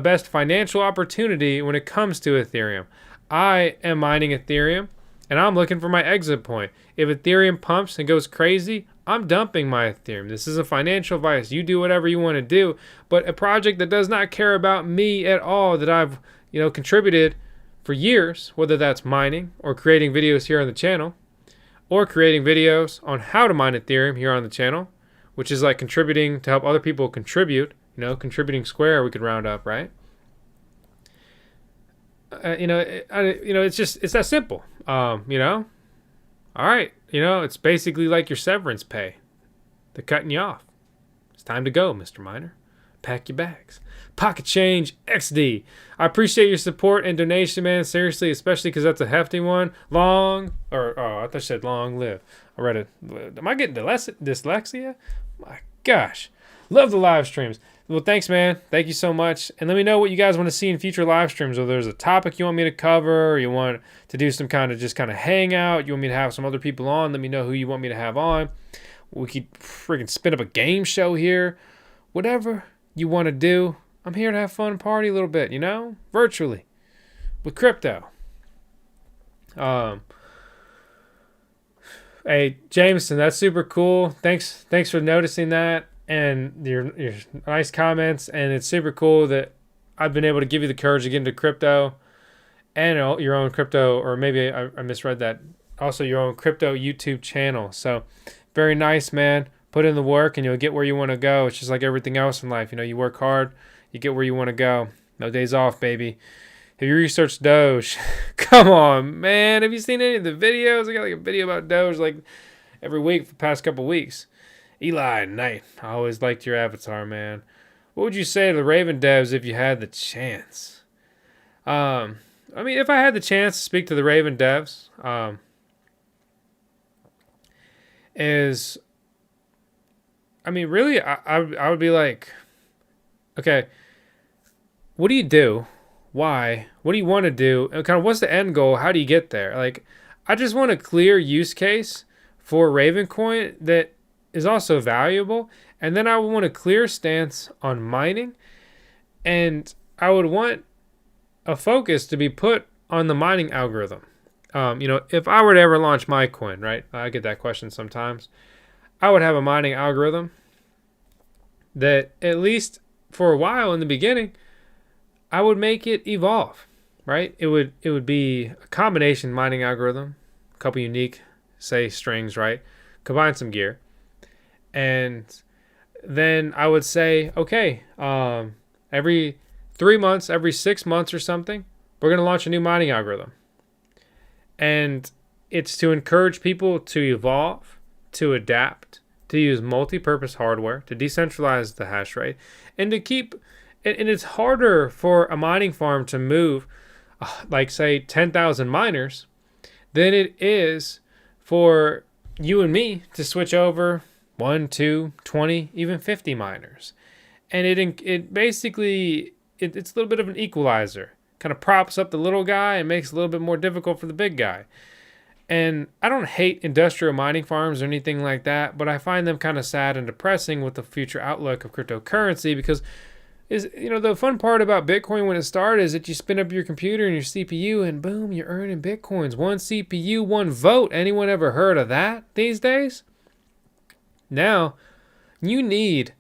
best financial opportunity when it comes to Ethereum. I am mining Ethereum, and I'm looking for my exit point. If Ethereum pumps and goes crazy, I'm dumping my Ethereum. This is a financial advice. You do whatever you want to do, but a project that does not care about me at all, that I've contributed for years, whether that's mining or creating videos here on the channel, or creating videos on how to mine Ethereum here on the channel, which is like contributing to help other people contribute. Contributing square, we could round up, right? It's that simple. All right. It's basically like your severance pay. They're cutting you off. It's time to go, Mr. Miner. Pack your bags. Pocket Change XD. I appreciate your support and donation, man. Seriously, especially because that's a hefty one. I thought you said long live. I read it. Am I getting dyslexia? My gosh. Love the live streams. Well, thanks, man. Thank you so much. And let me know what you guys want to see in future live streams. Whether there's a topic you want me to cover, or you want to do some kind of hangout, you want me to have some other people on, let me know who you want me to have on. We could freaking spin up a game show here. Whatever you want to do. I'm here to have fun and party a little bit, virtually with crypto. Hey, Jameson, that's super cool. Thanks for noticing that. And your nice comments, and it's super cool that I've been able to give you the courage to get into crypto and your own crypto, or maybe I misread that, also your own crypto YouTube channel. So very nice, man. Put in the work and you'll get where you want to go. It's just like everything else in life. You work hard, you get where you want to go. No days off, baby. Have you researched Doge? Come on, man. Have you seen any of the videos? I got like a video about Doge like every week for the past couple weeks. Eli Knight, I always liked your avatar, man. What would you say to the Raven devs if you had the chance? If I had the chance to speak to the Raven devs, really, I would be like, okay, what do you do? Why? What do you want to do? And kind of what's the end goal? How do you get there? Like, I just want a clear use case for Ravencoin that is also valuable, and then I would want a clear stance on mining, and I would want a focus to be put on the mining algorithm. If I were to ever launch my coin, right? I get that question sometimes. I would have a mining algorithm that, at least for a while in the beginning, I would make it evolve, right? It would be a combination mining algorithm, a couple unique, say, strings, right? Combine some gear. And then I would say, okay, every 3 months, every 6 months or something, we're going to launch a new mining algorithm. And it's to encourage people to evolve, to adapt, to use multi-purpose hardware, to decentralize the hash rate, and to keep. And it's harder for a mining farm to move, like say 10,000 miners, than it is for you and me to switch over 1, 2, 20, even 50 miners. And it basically it's a little bit of an equalizer. Kind of props up the little guy and makes it a little bit more difficult for the big guy. And I don't hate industrial mining farms or anything like that, but I find them kind of sad and depressing with the future outlook of cryptocurrency, because the fun part about Bitcoin when it started is that you spin up your computer and your CPU and boom, you're earning Bitcoins. 1 CPU, 1 vote. Anyone ever heard of that these days? Now, you need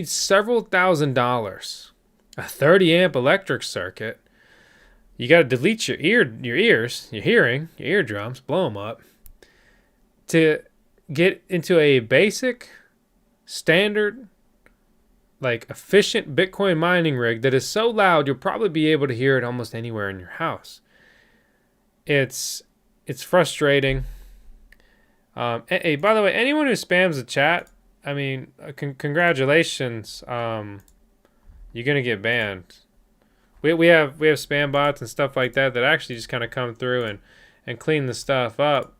several $1,000s, a 30 amp electric circuit. You got to delete your ears, your hearing, your eardrums, blow them up, to get into a basic, standard, like efficient Bitcoin mining rig that is so loud you'll probably be able to hear it almost anywhere in your house. It's frustrating. Hey, by the way, anyone who spams the chat, I mean, congratulations. You're gonna get banned. We have spam bots and stuff like that actually just kind of come through and clean the stuff up.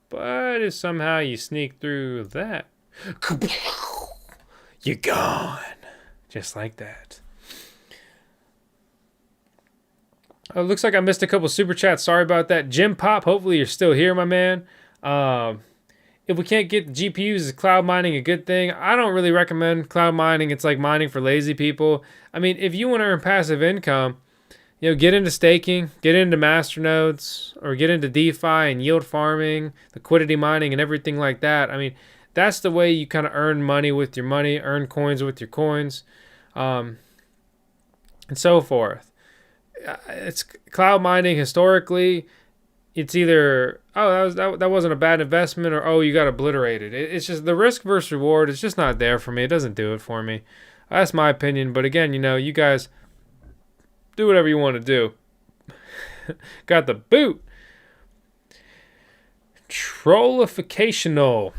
But if somehow you sneak through that, you're gone, just like that. Oh, looks like I missed a couple super chats. Sorry about that. Jim Pop, hopefully you're still here, my man. If we can't get the GPUs, is cloud mining a good thing? I don't really recommend cloud mining. It's like mining for lazy people. I mean, if you want to earn passive income, get into staking, get into masternodes, or get into DeFi and yield farming, liquidity mining, and everything like that. I mean, that's the way you kind of earn money with your money, earn coins with your coins, and so forth. It's cloud mining historically. It's either, that wasn't a bad investment, or you got obliterated. It's just the risk versus reward. It's just not there for me. It doesn't do it for me. That's my opinion. But again, you guys do whatever you want to do. Got the boot. Trollificational.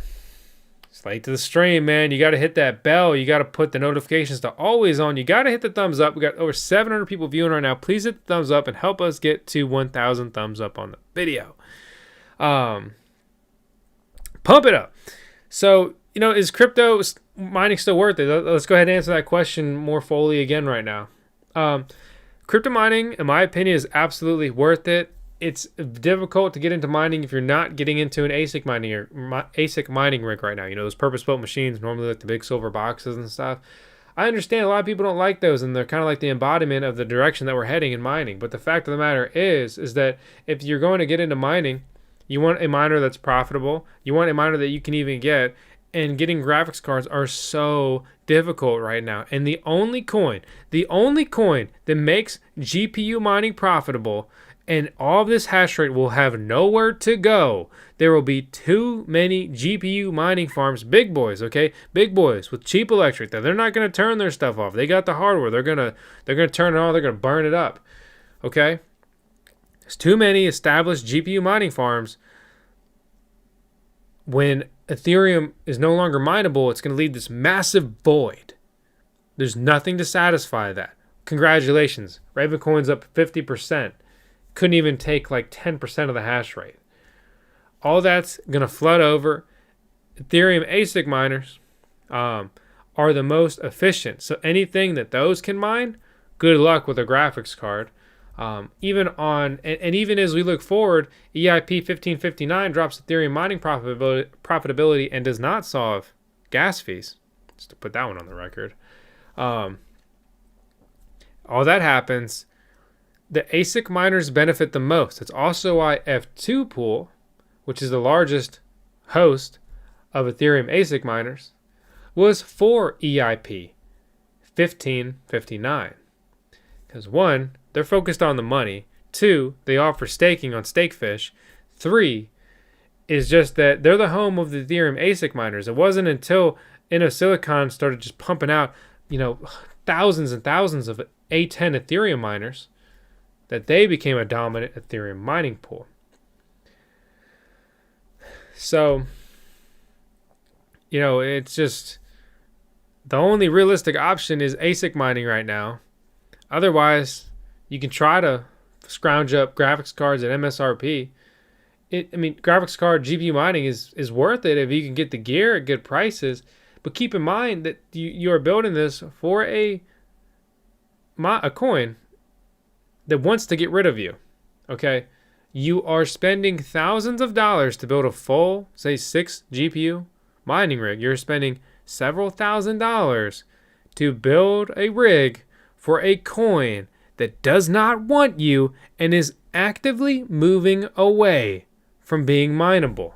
It's late to the stream, man. You got to hit that bell. You got to put the notifications to always on. You got to hit the thumbs up. We got over 700 people viewing right now. Please hit the thumbs up and help us get to 1,000 thumbs up on the video. Pump it up. So, is crypto mining still worth it? Let's go ahead and answer that question more fully again right now. Crypto mining, in my opinion, is absolutely worth it. It's difficult to get into mining if you're not getting into an ASIC mining rig right now. Those purpose-built machines, normally like the big silver boxes and stuff. I understand a lot of people don't like those, and they're kind of like the embodiment of the direction that we're heading in mining. But the fact of the matter is that if you're going to get into mining, you want a miner that's profitable. You want a miner that you can even get. And getting graphics cards are so difficult right now. And the only coin that makes GPU mining profitable, and all of this hash rate will have nowhere to go. There will be too many GPU mining farms, big boys, okay? Big boys with cheap electric that they're not going to turn their stuff off. They got the hardware. They're going to turn it on. They're going to burn it up. Okay? There's too many established GPU mining farms. When Ethereum is no longer mineable, it's going to leave this massive void. There's nothing to satisfy that. Congratulations. Ravencoin's up 50%. Couldn't even take like 10% of the hash rate. All that's going to flood over. Ethereum ASIC miners are the most efficient. So anything that those can mine, good luck with a graphics card. Even as we look forward, EIP 1559 drops Ethereum mining profitability and does not solve gas fees. Just to put that one on the record. All that happens. The ASIC miners benefit the most. It's also why F2 Pool, which is the largest host of Ethereum ASIC miners, was for EIP 1559. Because 1, they're focused on the money. 2, they offer staking on Stakefish. 3 is just that they're the home of the Ethereum ASIC miners. It wasn't until InnoSilicon started just pumping out, thousands and thousands of A10 Ethereum miners that they became a dominant Ethereum mining pool. So, you know, it's just the only realistic option is ASIC mining right now. Otherwise, you can try to scrounge up graphics cards at MSRP. I mean, graphics card GPU mining is worth it if you can get the gear at good prices. But keep in mind that you are building this for a coin that wants to get rid of you. Okay? You are spending thousands of dollars to build a full, say, 6 GPU mining rig. You're spending several $1,000s to build a rig for a coin that does not want you and is actively moving away from being mineable.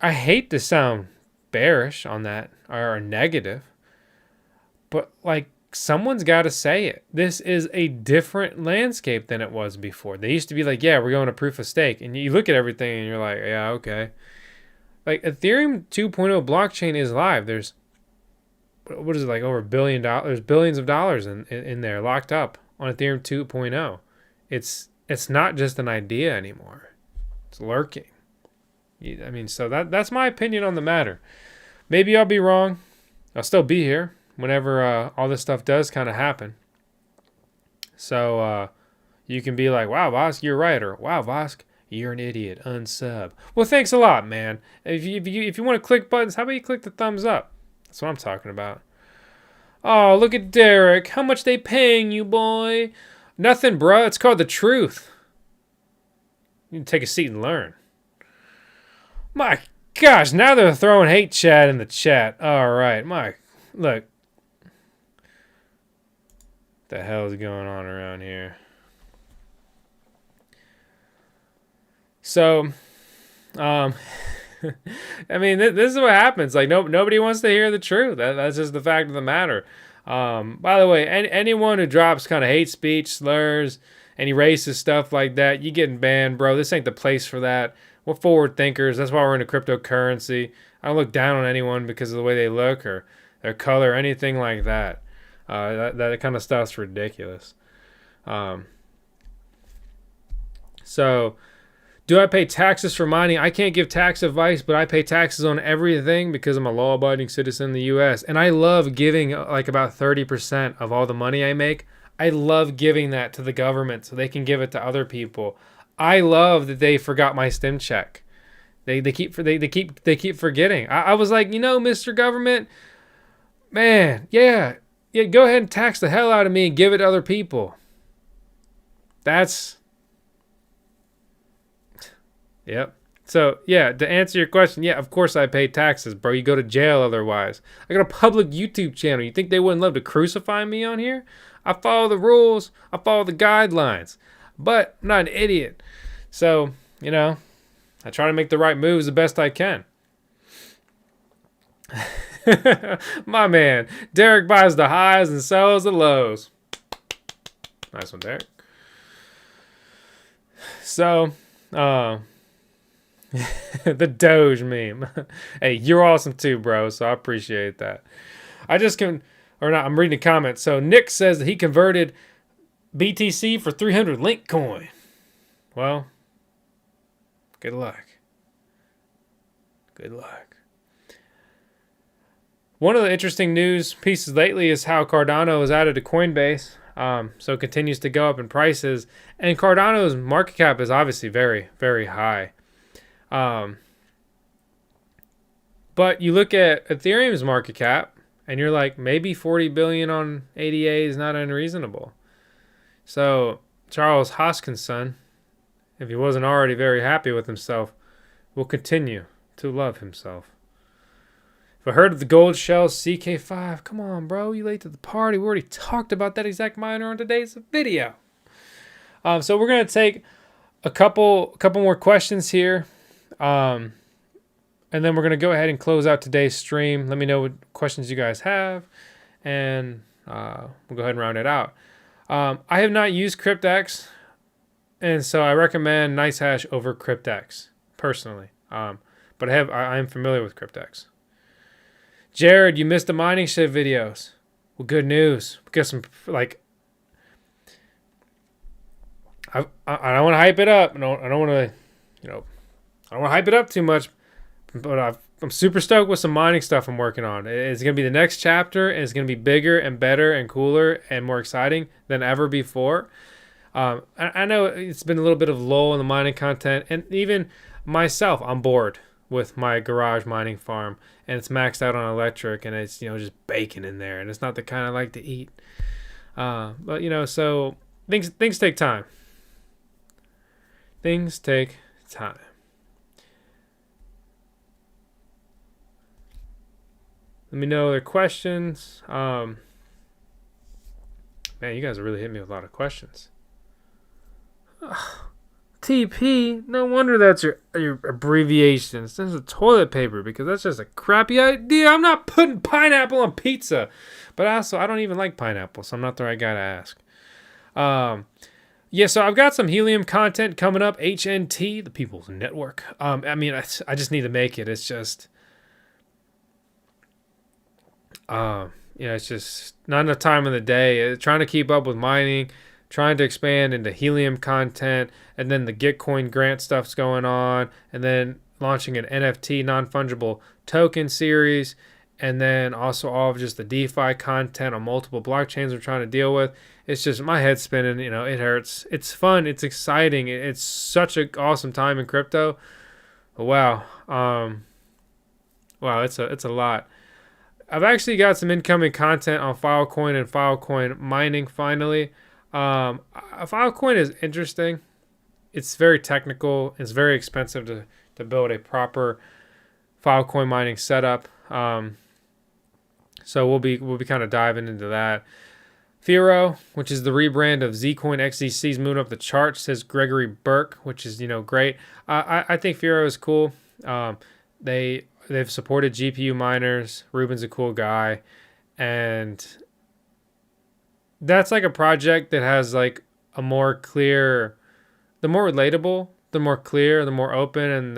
I hate to sound bearish on that or negative, but like, someone's got to say it. This is a different landscape than it was before. They used to be like, yeah, we're going to proof of stake. And you look at everything and you're like, yeah, okay. Like, Ethereum 2.0 blockchain is live. There's, what is it, like over $1 billion? There's billions of dollars in there locked up on Ethereum 2.0. It's not just an idea anymore. It's lurking. I mean, so that's my opinion on the matter. Maybe I'll be wrong. I'll still be here whenever all this stuff does kind of happen. So you can be like, wow, Vosk, you're right. Or, wow, Vosk, you're an idiot. Unsub. Well, thanks a lot, man. If you want to click buttons, how about you click the thumbs up? That's what I'm talking about. Oh, look at Derek. How much they paying you, boy? Nothing, bro. It's called the truth. You can take a seat and learn. My gosh, now they're throwing hate chat in the chat. All right, look. What the hell is going on around here? So, I mean, this is what happens. Like, nobody wants to hear the truth. That's just the fact of the matter. By the way, anyone who drops kind of hate speech, slurs, any racist stuff like that, you getting banned, bro. This ain't the place for that. We're forward thinkers. That's why we're into cryptocurrency. I don't look down on anyone because of the way they look or their color or anything like that. That kind of stuff's ridiculous. So, do I pay taxes for mining? I can't give tax advice, but I pay taxes on everything because I'm a law-abiding citizen in the U.S. And I love giving like about 30% of all the money I make. I love giving that to the government so they can give it to other people. I love that they forgot my stim check. They keep forgetting. I was like, you know, Mr. Government, man, yeah, go ahead and tax the hell out of me and give it to other people. Yep. So, yeah, to answer your question, yeah, of course I pay taxes, bro. You go to jail otherwise. I got a public YouTube channel. You think they wouldn't love to crucify me on here? I follow the rules. I follow the guidelines. But I'm not an idiot. So, you know, I try to make the right moves the best I can. My man, Derek buys the highs and sells the lows. Nice one, Derek. So, the Doge meme. Hey, you're awesome too, bro. So I appreciate that. I'm reading a comment. So Nick says that he converted BTC for 300 Link coin. Well, good luck. Good luck. One of the interesting news pieces lately is how Cardano is added to Coinbase. So it continues to go up in prices. And Cardano's market cap is obviously very, very high. But you look at Ethereum's market cap and you're like, maybe 40 billion on ADA is not unreasonable. So Charles Hoskinson, if he wasn't already very happy with himself, will continue to love himself. If I heard of the gold shell CK5, come on, bro, you late to the party. We already talked about that exact miner on today's video. So we're gonna take a couple more questions here, and then we're gonna go ahead and close out today's stream. Let me know what questions you guys have, and we'll go ahead and round it out. I have not used CryptX, and so I recommend NiceHash over CryptX personally. But I am familiar with CryptX. Jared, you missed the mining shit videos. Well, good news. We got some, like, I don't want to hype it up. I don't want to, I don't want to hype it up too much, but I'm super stoked with some mining stuff I'm working on. It's going to be the next chapter, and it's going to be bigger and better and cooler and more exciting than ever before. I know it's been a little bit of lull in the mining content, and even myself, I'm bored with my garage mining farm, and it's maxed out on electric, and it's, just bacon in there, and it's not the kind I like to eat. But so things take time. Things take time. Let me know their questions. Man, you guys are really hitting me with a lot of questions. TP, no wonder that's your abbreviations. This is toilet paper, because that's just a crappy idea. I'm not putting pineapple on pizza. But also, I don't even like pineapple, so I'm not the right guy to ask. So I've got some helium content coming up. HNT, the People's Network. I just need to make it. It's just, it's just not enough time in the day. Trying to keep up with mining, trying to expand into helium content, and then the Gitcoin grant stuff's going on, and then launching an NFT, non-fungible token series, and then also all of just the DeFi content on multiple blockchains we're trying to deal with. It's just, my head's spinning, it hurts. It's fun, it's exciting, it's such an awesome time in crypto. Wow. It's a lot. I've actually got some incoming content on Filecoin and Filecoin Mining finally. Filecoin is interesting. It's very technical. It's very expensive to build a proper Filecoin mining setup. So we'll be kind of diving into that. Firo, which is the rebrand of Zcoin XDC, is moving up the charts, says Gregory Burke, which is great. I think Firo is cool. They've supported GPU miners. Ruben's a cool guy, and that's like a project that has like a more clear, the more relatable, the more clear, the more open, and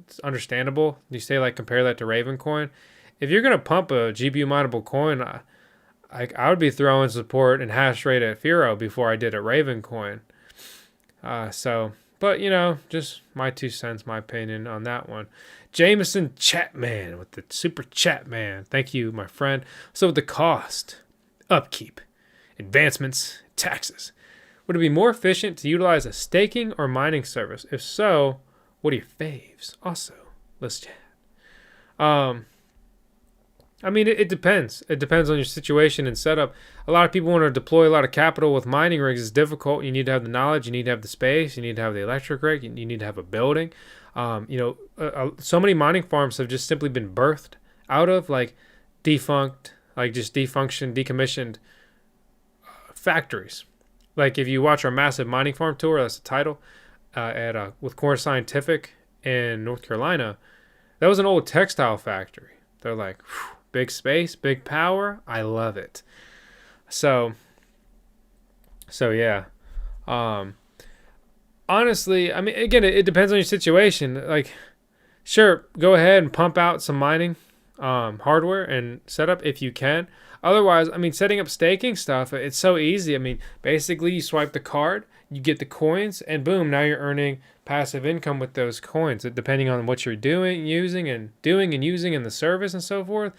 it's understandable. You say, like, compare that to Ravencoin. If you're gonna pump a GPU mineable coin, I would be throwing support and hash rate at Firo before I did at Ravencoin. But just my 2 cents, my opinion on that one. Jameson Chatman with the super chat, man. Thank you, my friend. So with the cost, upkeep, advancements, taxes, would it be more efficient to utilize a staking or mining service? If so, what are your faves? Also, let's chat. It depends. It depends on your situation and setup. A lot of people want to deploy a lot of capital with mining rigs. It's difficult. You need to have the knowledge. You need to have the space. You need to have the electric rig. You need to have a building. So many mining farms have just simply been birthed out of defunct, decommissioned factories. Like if you watch our massive mining farm tour, that's the title, with Core Scientific in North Carolina, that was an old textile factory. They're like, big space, big power. I love it. So yeah. Honestly, again, it depends on your situation. Like, sure, go ahead and pump out some mining hardware and setup if you can. Otherwise, setting up staking stuff, it's so easy. Basically, you swipe the card, you get the coins, and boom, now you're earning passive income with those coins, depending on what you're using and using in the service and so forth.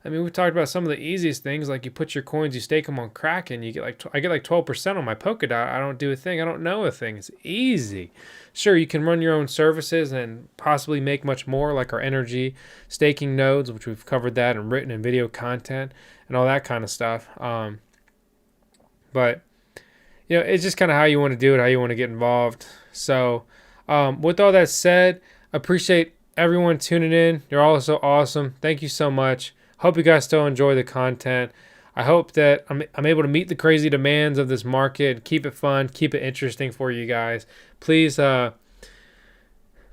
We've talked about some of the easiest things, like you put your coins, you stake them on Kraken, you get I get 12% on my Polkadot. I don't do a thing. I don't know a thing. It's easy. Sure, you can run your own services and possibly make much more, like our energy staking nodes, which we've covered that and written in video content and all that kind of stuff. But it's just kind of how you want to do it, how you want to get involved. So with all that said, appreciate everyone tuning in. You're all so awesome. Thank you so much. Hope you guys still enjoy the content. I hope that I'm able to meet the crazy demands of this market, keep it fun, keep it interesting for you guys. Please hit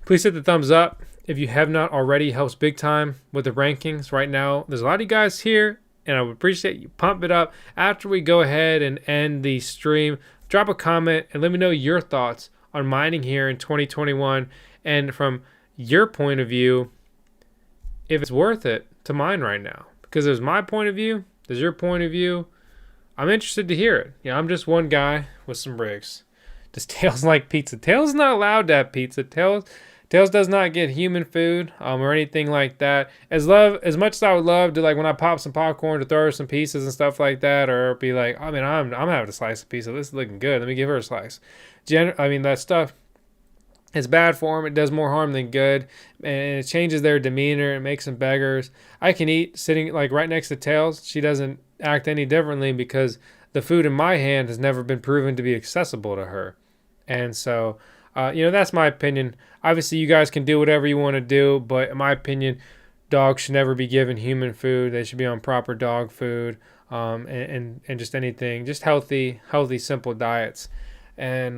the thumbs up if you have not already. It helps big time with the rankings right now. There's a lot of you guys here, and I would appreciate you pump it up. After we go ahead and end the stream, drop a comment and let me know your thoughts on mining here in 2021, and from your point of view, if it's worth it to mine right now. Because there's my point of view, Does your point of view? I'm interested to hear it. I'm just one guy with some bricks. Does Tails like pizza? Tails not allowed to have pizza. Tails does not get human food or anything like that. As much as I would love to, like, when I pop some popcorn, to throw her some pieces and stuff like that, or be like, I mean, I'm having a slice of pizza. This is looking good. Let me give her a slice. That stuff is bad for them. It does more harm than good, and it changes their demeanor. It makes them beggars. I can eat sitting like right next to Tails. She doesn't act any differently because the food in my hand has never been proven to be accessible to her. And so, that's my opinion. Obviously, you guys can do whatever you want to do, but in my opinion, dogs should never be given human food. They should be on proper dog food, and just anything, just healthy, simple diets. And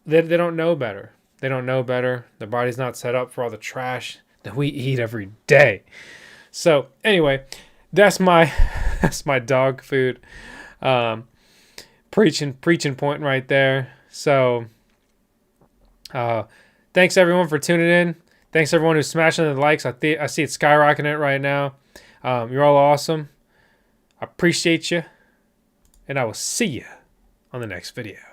they don't know better. They don't know better. Their body's not set up for all the trash that we eat every day. So anyway, that's my dog food preaching point right there. So thanks everyone for tuning in. Thanks everyone who's smashing the likes. I see it skyrocketing right now. You're all awesome. I appreciate you, and I will see you on the next video.